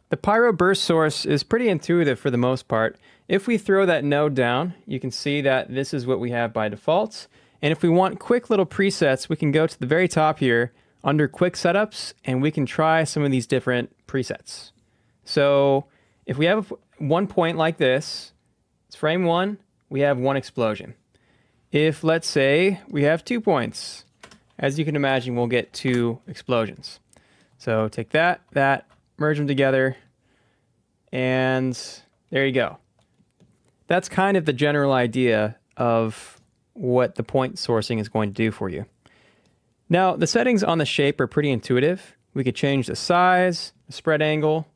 the pyro burst source is pretty intuitive for the most part. If we throw that node down, you can see that this is what we have by default. And if we want quick little presets, we can go to the very top here under quick setups, and we can try some of these different presets. So if we have one point like this, it's frame 1, we have 1 explosion. If, let's say, we have 2 points, as you can imagine, we'll get 2 explosions. So take that, merge them together, and there you go. That's kind of the general idea of what the point sourcing is going to do for you. Now, the settings on the shape are pretty intuitive. We could change the size, the spread angle.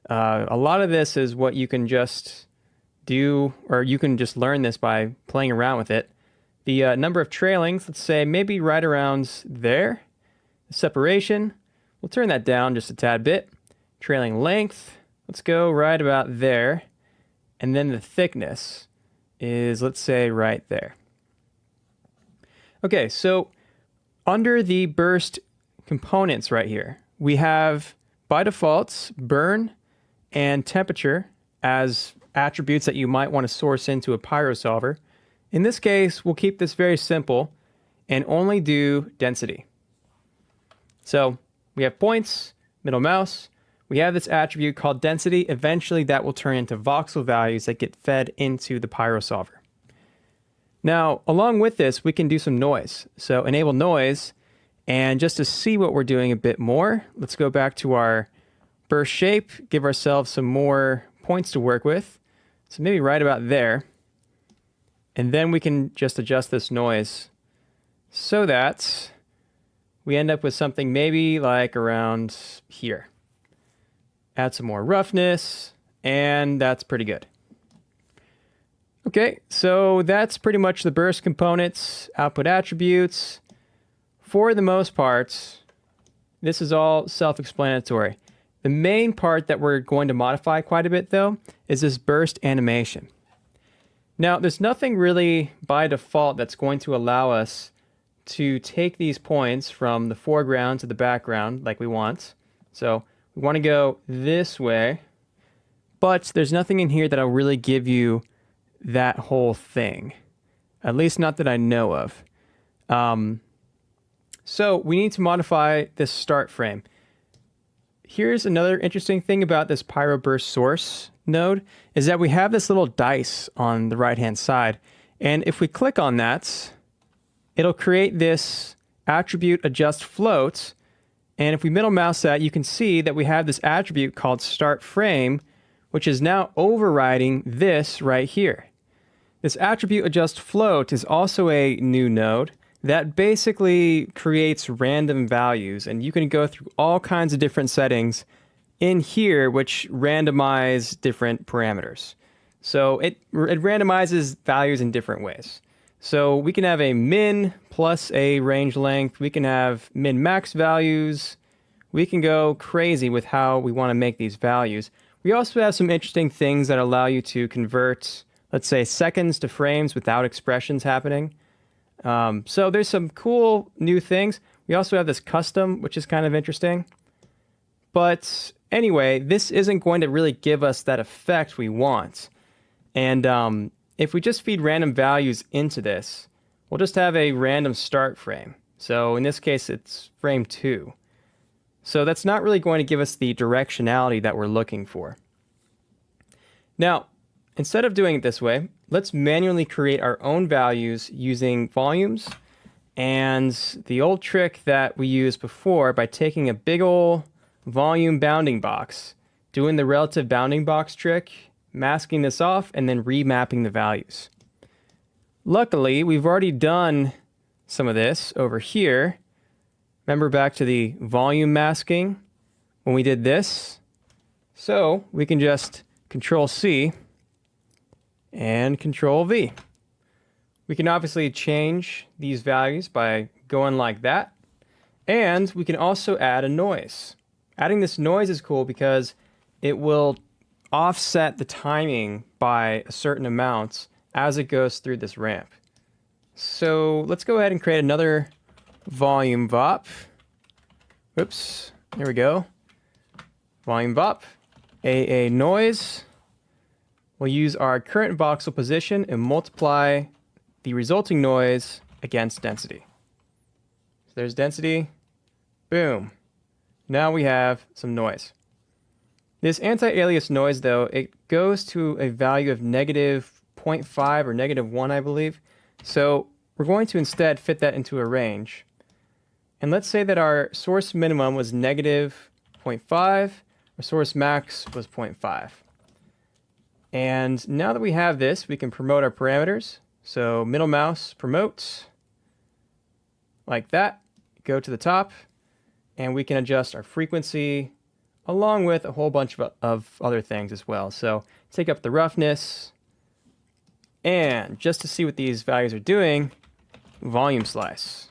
A lot of this is what you can just do, or you can just learn this by playing around with it. The number of trailings, let's say maybe right around there. The separation, we'll turn that down just a tad bit. Trailing length, let's go right about there. And then the thickness is, let's say, right there. Okay, so under the burst components right here, we have, by default, burn and temperature as attributes that you might want to source into a pyro solver. In this case, we'll keep this very simple and only do density. So we have points, middle mouse. We have this attribute called density. Eventually, that will turn into voxel values that get fed into the pyro solver. Now, along with this, we can do some noise. So enable noise, and just to see what we're doing a bit more, let's go back to our burst shape, give ourselves some more points to work with. So maybe right about there. And then we can just adjust this noise so that we end up with something maybe like around here. Add some more roughness, and that's pretty good. Okay, so that's pretty much the burst components, output attributes. For the most part, this is all self-explanatory. The main part that we're going to modify quite a bit, though, is this burst animation. Now, there's nothing really by default that's going to allow us to take these points from the foreground to the background like we want. So we want to go this way, but there's nothing in here that'll really give you that whole thing, at least not that I know of. So we need to modify this start frame. Here's another interesting thing about this pyro burst source node is that we have this little dice on the right-hand side. And if we click on that, it'll create this attribute adjust float. And if we middle mouse that, you can see that we have this attribute called start frame, which is now overriding this right here. This attribute adjust float is also a new node that basically creates random values, and you can go through all kinds of different settings in here which randomize different parameters. So it randomizes values in different ways. So we can have a min plus a range length. We can have min max values. We can go crazy with how we want to make these values. We also have some interesting things that allow you to convert, let's say, seconds to frames without expressions happening. So there's some cool new things. We also have this custom, which is kind of interesting. But anyway, this isn't going to really give us that effect we want. And if we just feed random values into this, we'll just have a random start frame. So in this case, it's frame 2. So that's not really going to give us the directionality that we're looking for. Now, instead of doing it this way, let's manually create our own values using volumes and the old trick that we used before by taking a big ol' volume bounding box, doing the relative bounding box trick, masking this off, and then remapping the values. Luckily, we've already done some of this over here. Remember back to the volume masking when we did this? So we can just Control C and Control V. We can obviously change these values by going like that. And we can also add a noise. Adding this noise is cool because it will offset the timing by a certain amount as it goes through this ramp. So let's go ahead and create another volume VOP. Oops, there we go. Volume VOP. AA noise. We'll use our current voxel position and multiply the resulting noise against density. So there's density. Boom. Now we have some noise. This anti-alias noise, though, it goes to a value of negative 0.5 or negative 1, I believe. So we're going to instead fit that into a range. And let's say that our source minimum was negative 0.5, our source max was 0.5. And now that we have this, we can promote our parameters. So middle mouse promotes, like that, go to the top, and we can adjust our frequency along with a whole bunch of other things as well. So take up the roughness, and just to see what these values are doing, volume slice.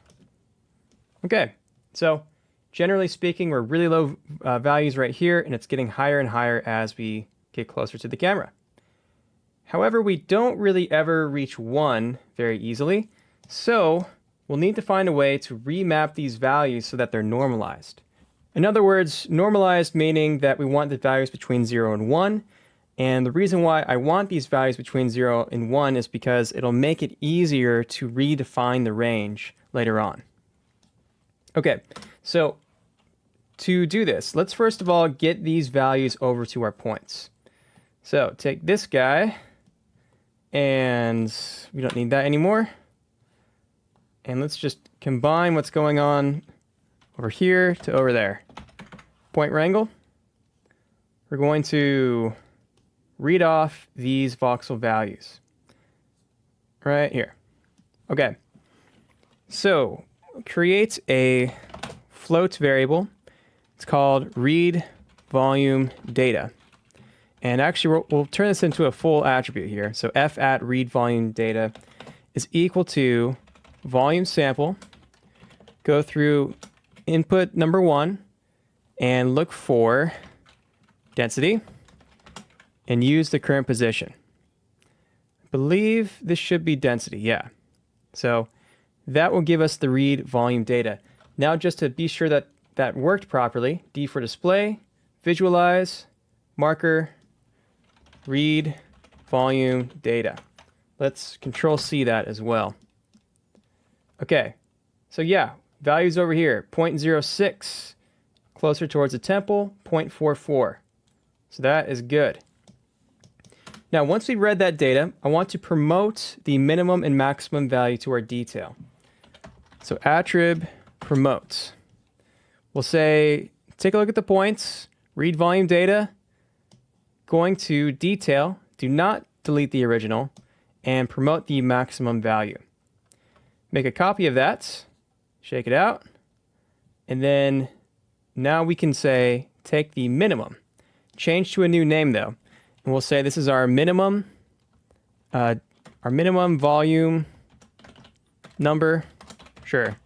Okay, so generally speaking, we're really low values right here, and it's getting higher and higher as we get closer to the camera. However, we don't really ever reach 1 very easily, so we'll need to find a way to remap these values so that they're normalized. In other words, normalized meaning that we want the values between 0 and 1, and the reason why I want these values between 0 and 1 is because it'll make it easier to redefine the range later on. Okay, so to do this, let's first of all get these values over to our points. So take this guy, and we don't need that anymore. And let's just combine what's going on over here to over there. Point wrangle. We're going to read off these voxel values right here. Okay, so create a float variable. It's called read volume data. And actually, we'll turn this into a full attribute here. So f at read volume data is equal to volume sample, go through input number 1, and look for density, and use the current position. I believe this should be density, yeah. So that will give us the read volume data. Now just to be sure that that worked properly, D for display, visualize, marker, read volume data. Let's Control C that as well. Okay, so yeah, values over here, 0.06, closer towards the temple, 0.44. So that is good. Now, once we've read that data, I want to promote the minimum and maximum value to our detail. So attrib promote. We'll say, take a look at the points, read volume data, going to detail, do not delete the original, and promote the maximum value. Make a copy of that, shake it out, and then now we can say, take the minimum. Change to a new name though, and we'll say this is our minimum volume number, sure.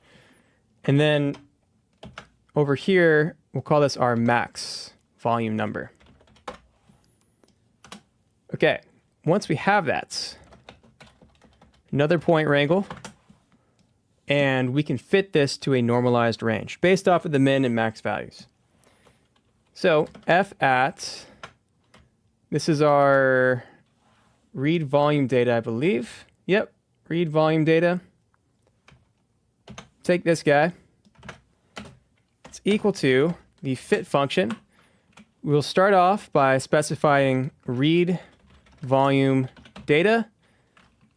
And then over here, we'll call this our max volume number. Okay, once we have that, another point wrangle, and we can fit this to a normalized range based off of the min and max values. So f at, this is our read volume data, I believe. Yep, read volume data. Take this guy. It's equal to the fit function. We'll start off by specifying read volume data,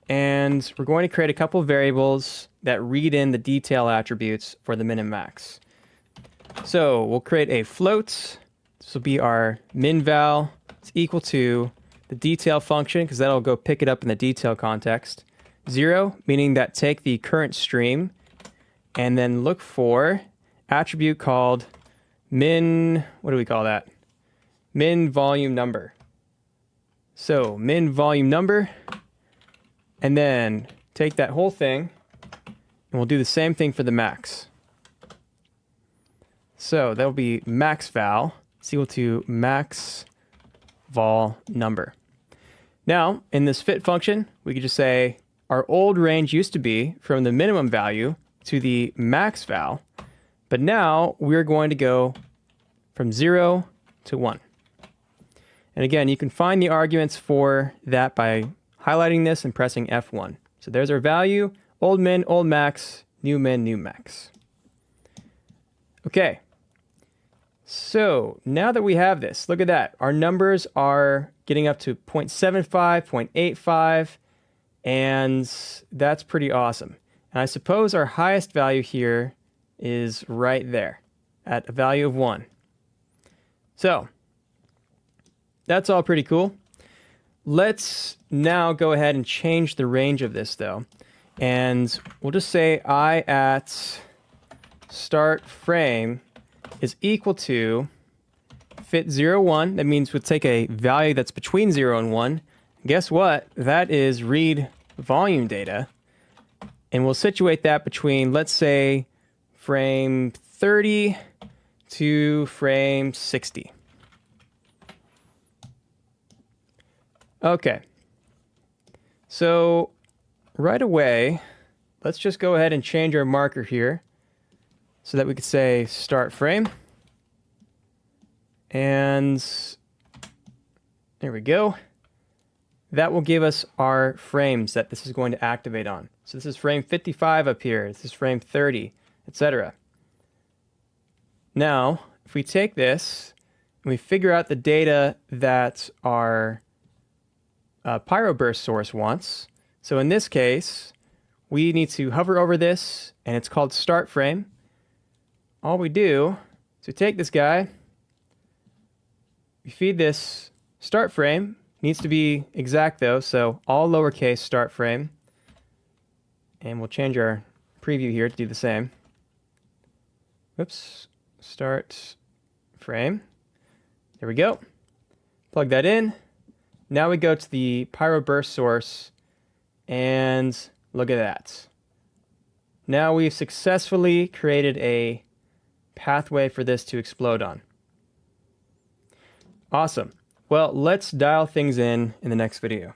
and we're going to create a couple of variables that read in the detail attributes for the min and max. So we'll create a float. This will be our min val. It's equal to the detail function, because that'll go pick it up in the detail context. 0, meaning that take the current stream, and then look for attribute called min, what do we call that? Min volume number. So min volume number, and then take that whole thing, and we'll do the same thing for the max. So that'll be max val. It's equal to max vol number. Now, in this fit function, we could just say our old range used to be from the minimum value to the max val, but now we're going to go from 0 to 1. And again, you can find the arguments for that by highlighting this and pressing F1. So there's our value, old min, old max, new min, new max. Okay. So now that we have this, look at that. Our numbers are getting up to 0.75, 0.85, and that's pretty awesome. And I suppose our highest value here is right there at a value of 1. So that's all pretty cool. Let's now go ahead and change the range of this though. And we'll just say I at start frame is equal to fit 0, 1. That means we'll take a value that's between 0 and 1. Guess what? That is read volume data. And we'll situate that between, let's say, frame 30 to frame 60. Okay. So right away, let's just go ahead and change our marker here so that we could say start frame. And there we go. That will give us our frames that this is going to activate on. So this is frame 55 up here. This is frame 30, etc. Now, if we take this and we figure out the data that our pyroburst source wants. So in this case, we need to hover over this, and it's called start frame. All we do is we take this guy, we feed this start frame. Needs to be exact though, so all lowercase start frame. And we'll change our preview here to do the same. Whoops, start frame. There we go. Plug that in. Now we go to the pyroburst source, and look at that. Now we've successfully created a pathway for this to explode on. Awesome. Well, let's dial things in the next video.